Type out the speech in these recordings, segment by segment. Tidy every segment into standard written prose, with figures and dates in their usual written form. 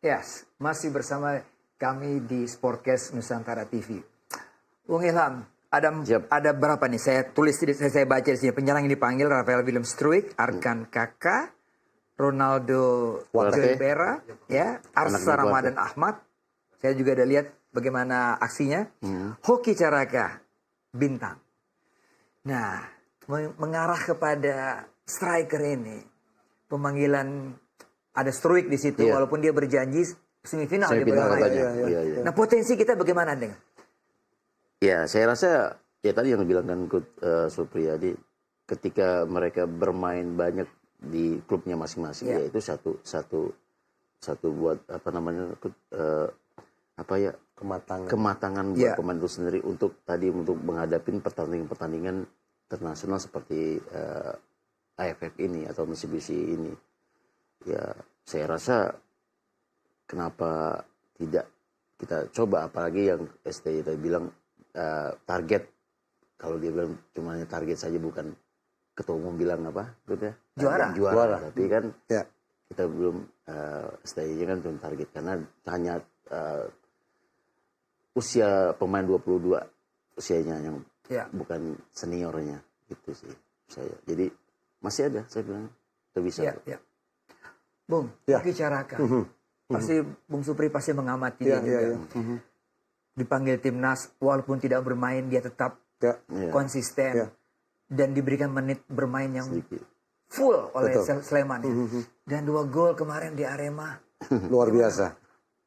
Yes, masih bersama kami di Sportcast Nusantara TV. Bung Ilham, ada berapa nih? Saya tulis, saya baca di sini. Penyerang yang dipanggil Rafael Willem Struijk, Arkan Kaka, Ronaldo Oliveira, ya, Arsa Ramadan Ahmad. Saya juga ada lihat bagaimana aksinya. Hoki Caraka, bintang. Nah, mengarah kepada striker ini, pemanggilan ada Struijk di situ, walaupun dia berjanji semifinal dia bermain. Nah, potensi kita bagaimana dengan? Ya, saya rasa ya tadi yang dibilangkan Coach Supriyadi, ketika mereka bermain banyak di klubnya masing-masing, ya itu satu buat apa namanya kematangan buat pemain itu sendiri untuk menghadapi pertandingan internasional seperti AFF ini atau Mitsubishi ini. Ya, saya rasa kenapa tidak kita coba, apalagi yang STY tadi bilang target, kalau dia bilang cuma target saja, bukan ketua umum bilang apa gitu ya, juara. Tapi kan kita belum STY-nya kan belum target karena hanya usia pemain 22 usianya yang bukan seniornya gitu sih saya. Jadi masih ada, saya bilang bisa. Bung, Hoki Caraka. Pasti Bung Supri pasti mengamati dia juga. Dipanggil timnas, walaupun tidak bermain dia tetap konsisten dan diberikan menit bermain yang full oleh Sleman. Dan 2 gol kemarin di Arema. Luar biasa.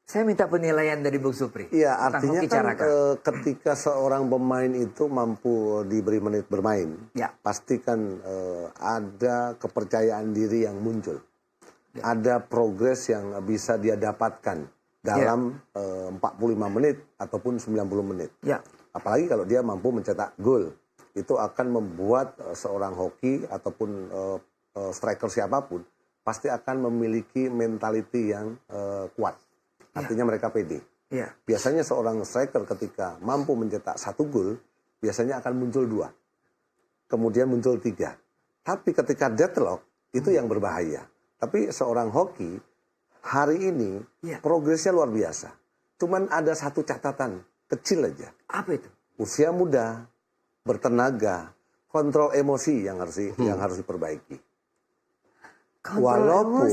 Saya minta penilaian dari Bung Supri. Iya, artinya kan ketika seorang pemain itu mampu diberi menit bermain, pasti kan ada kepercayaan diri yang muncul. Ada progres yang bisa dia dapatkan dalam 45 menit ataupun 90 menit. Apalagi kalau dia mampu mencetak gol. Itu akan membuat seorang hoki ataupun striker siapapun pasti akan memiliki mentality yang kuat. Artinya mereka pede. Biasanya seorang striker ketika mampu mencetak 1 gol, biasanya akan muncul 2. Kemudian muncul 3. Tapi ketika deadlock, itu yang berbahaya. Tapi seorang hoki hari ini progresnya luar biasa. Cuman ada satu catatan kecil aja. Apa itu? Usia muda, bertenaga, kontrol emosi yang harus diperbaiki. Walaupun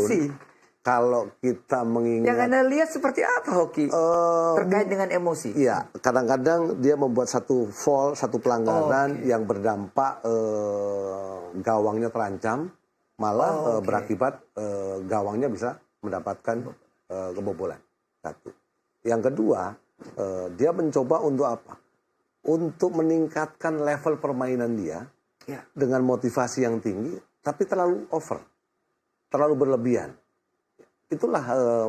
kalau kita mengingat, yang Anda lihat seperti apa Hoki terkait dengan emosi? Iya, kadang-kadang dia membuat satu foul, satu pelanggaran yang berdampak gawangnya terancam. Malah berakibat gawangnya bisa mendapatkan kebobolan. Satu. Yang kedua, dia mencoba untuk apa? Untuk meningkatkan level permainan dia dengan motivasi yang tinggi, tapi terlalu over, terlalu berlebihan. Itulah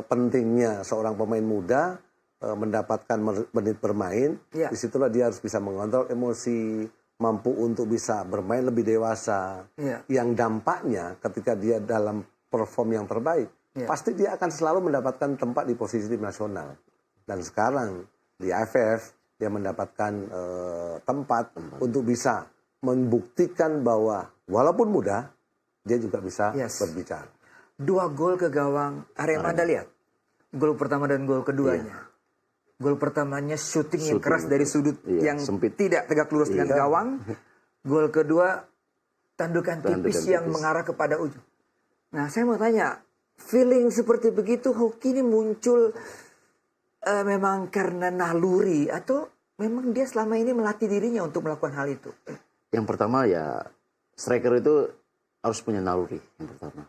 pentingnya seorang pemain muda mendapatkan menit bermain. Disitulah dia harus bisa mengontrol emosi, mampu untuk bisa bermain lebih dewasa. Yang dampaknya ketika dia dalam perform yang terbaik, pasti dia akan selalu mendapatkan tempat di posisi tim nasional. Dan sekarang di AFF dia mendapatkan tempat untuk bisa membuktikan bahwa walaupun muda, dia juga bisa berbicara. 2 gol ke gawang Arema, Anda lihat? Gol pertama dan gol keduanya. Gol pertamanya shooting yang keras dari sudut yang sempit, tidak tegak lurus dengan gawang. Gol kedua tandukan tipis yang mengarah kepada ujung. Nah, saya mau tanya, feeling seperti begitu Hoki ini muncul memang karena naluri atau memang dia selama ini melatih dirinya untuk melakukan hal itu? Yang pertama ya, striker itu harus punya naluri yang pertama.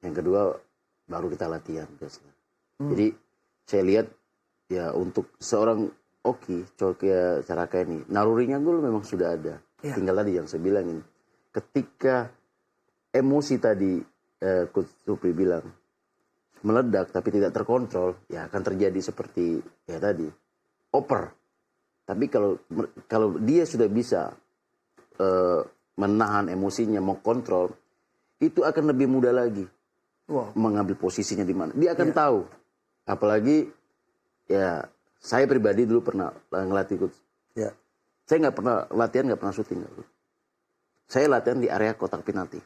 Yang kedua baru kita latihan biasanya. Jadi saya lihat ya untuk seorang Hoki Caraka ini, nalurinya gol memang sudah ada. Tinggal tadi yang saya bilang ini, ketika emosi tadi Coach Supri bilang meledak tapi tidak terkontrol, ya akan terjadi seperti ya tadi oper. Tapi kalau dia sudah bisa menahan emosinya, mengkontrol, itu akan lebih mudah lagi mengambil posisinya di mana. Dia akan tahu. Apalagi ya saya pribadi dulu pernah ngelatih Coach. Saya nggak pernah latihan, nggak pernah syuting. Saya latihan di area kotak penalti.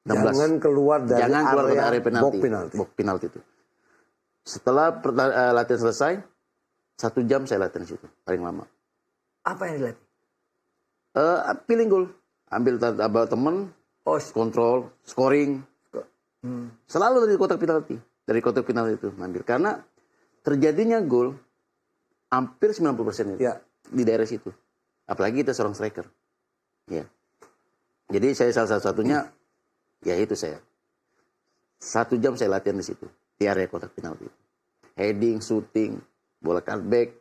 16 Jangan keluar dari area penalti. box penalti. Itu. Setelah latihan selesai, 1 jam saya latihan di situ, paling lama. Apa yang dilatih? Feeling goal, ambil teman, kontrol, scoring. Selalu dari kotak penalti. Dari kotak penalti itu ambil. Karena terjadinya gol hampir 90% itu di daerah situ. Apalagi kita seorang striker. Ya. Jadi saya salah satunya, ya itu saya. 1 jam saya latihan di situ. Di area kotak penalti. Heading, shooting, bola cutback,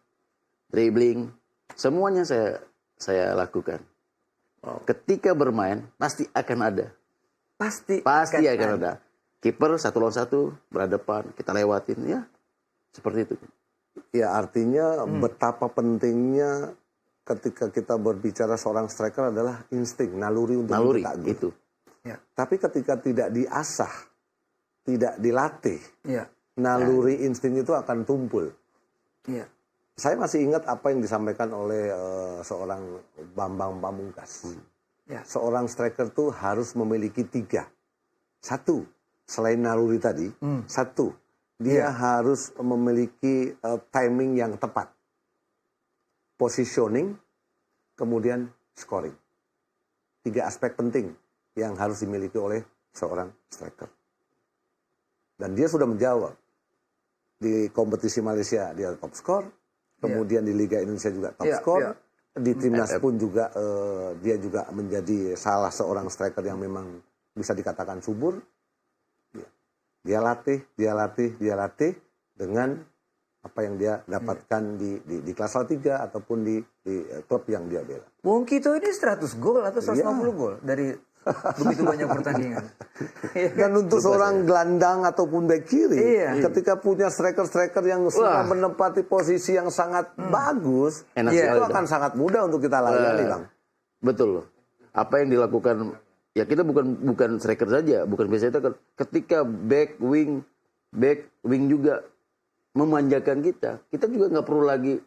dribbling. Semuanya saya lakukan. Ketika bermain, pasti akan ada. Pasti akan ada. Kiper 1 lawan 1 berhadapan, kita lewatin ya. Seperti itu. Ya artinya betapa pentingnya ketika kita berbicara seorang striker adalah insting, naluri untuk mencetak gol. Itu. Ya. Tapi ketika tidak diasah, tidak dilatih, Ya. naluri insting itu akan tumpul. Ya. Saya masih ingat apa yang disampaikan oleh seorang Bambang Pamungkas. Ya. Seorang striker tuh harus memiliki 3. 1, selain naluri tadi, 1, dia harus memiliki timing yang tepat. Positioning, kemudian scoring. 3 aspek penting yang harus dimiliki oleh seorang striker. Dan dia sudah menjawab. Di kompetisi Malaysia dia top skor, kemudian di Liga Indonesia juga top skor. Di timnas pun juga dia juga menjadi salah seorang striker yang memang bisa dikatakan subur. Dia latih dengan apa yang dia dapatkan di kelas 3 ataupun di klub yang dia bela. Wong Kito ini 100 gol atau 150 gol dari begitu banyak pertandingan. Dan untuk seorang gelandang ataupun bek kiri, ketika punya striker-striker yang sudah menempati posisi yang sangat bagus, itu akan sangat mudah untuk kita layani, Bang. Betul. Apa yang dilakukan, ya kita bukan striker saja, bukan biasa itu ketika back wing juga memanjakan kita juga nggak perlu lagi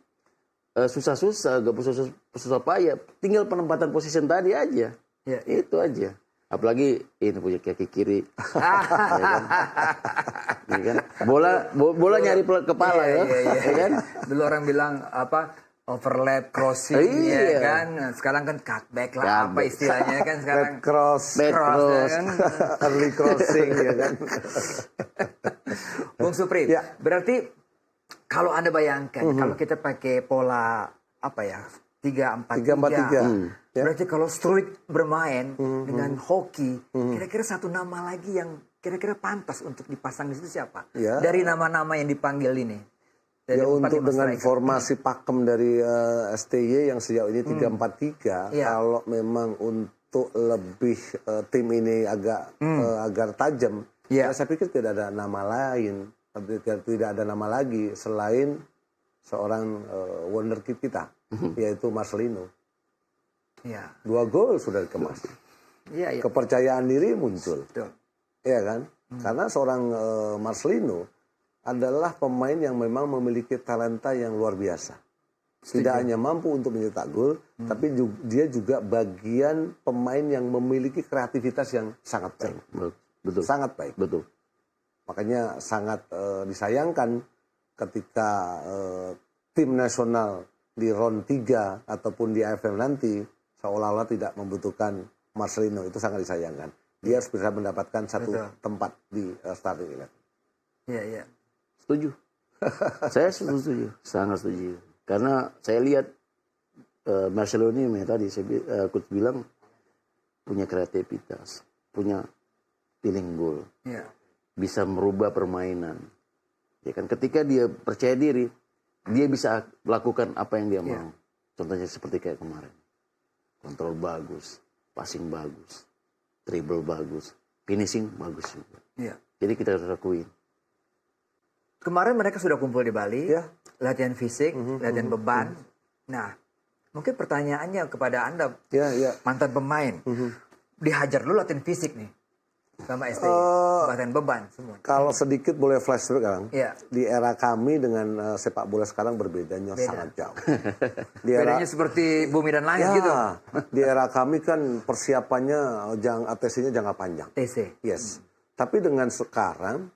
susah-susah, nggak perlu susah payah, tinggal penempatan posisi tadi aja. Ya, itu aja. Apalagi ini punya kaki kiri. Ya kan? Bola nyari kepala ya kan? Dulu orang bilang apa overlap crossing ya kan. Sekarang kan cutback lah apa istilahnya kan sekarang. Back cross. Ya kan? Early crossing ya kan. Bung Supri, berarti kalau Anda bayangkan kalau kita pakai pola apa ya? 3-4-3. Berarti kalau Struijk bermain dengan hoki, kira-kira satu nama lagi yang kira-kira pantas untuk dipasang di situ siapa? Dari nama-nama yang dipanggil ini. Untuk dengan formasi pakem dari STY yang sejauh ini 3-4-3, kalau memang untuk lebih tim ini agar tajam, saya pikir tidak ada nama lain, tidak ada nama lagi selain seorang wonderkid kita, yaitu Marcelino. 2 gol sudah dikemas. Kepercayaan diri muncul. Iya kan? Karena seorang Marcelino adalah pemain yang memang memiliki talenta yang luar biasa. Tidak hanya mampu untuk mencetak gol, tapi dia juga bagian pemain yang memiliki kreativitas yang sangat baik. Betul. Sangat baik. Betul. Makanya sangat disayangkan ketika tim nasional di round 3 ataupun di AFF nanti seolah-olah tidak membutuhkan Marcelino. Itu sangat disayangkan. Dia harus bisa mendapatkan satu tempat di starting 11. Iya. Setuju. Saya setuju. Sangat setuju. Karena saya lihat Marcelino ini tadi coach bilang punya kreativitas, punya feeling goal. Bisa merubah permainan. Ya kan, ketika dia percaya diri, dia bisa melakukan apa yang dia mau. Contohnya seperti kayak kemarin. Kontrol bagus, passing bagus, dribble bagus, finishing bagus juga. Jadi kita harus akuin. Kemarin mereka sudah kumpul di Bali, latihan fisik, latihan beban. Nah, mungkin pertanyaannya kepada Anda, mantan pemain, dihajar dulu latihan fisik nih. sama ST, bahkan beban semua. Kalau sedikit boleh flashback Kang, Iya. di era kami dengan sepak bola sekarang berbedanya sangat jauh. Di era, Bedanya seperti bumi dan langit gitu. ya, di era kami kan persiapannya ATC-nya jangka panjang. TC. Yes. Tapi dengan sekarang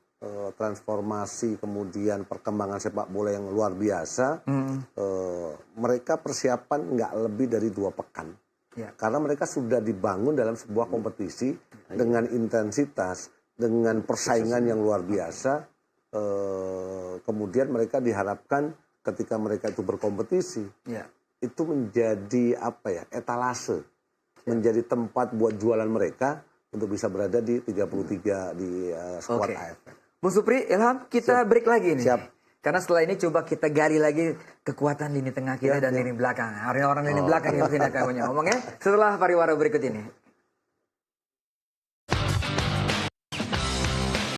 transformasi kemudian perkembangan sepak bola yang luar biasa, mereka persiapan nggak lebih dari 2 pekan. Ya. Karena mereka sudah dibangun dalam sebuah kompetisi dengan intensitas, dengan persaingan yang luar biasa. Kemudian mereka diharapkan ketika mereka itu berkompetisi, Ya. itu menjadi etalase, menjadi tempat buat jualan mereka untuk bisa berada di 33 di skuad Oke. AFF. Bung Supri, Ilham, kita break lagi nih. Siap. Karena setelah ini coba kita gali lagi kekuatan lini tengah kita dan lini belakang. Hari orang lini belakang yang kita ngomongnya setelah pariwara berikut ini.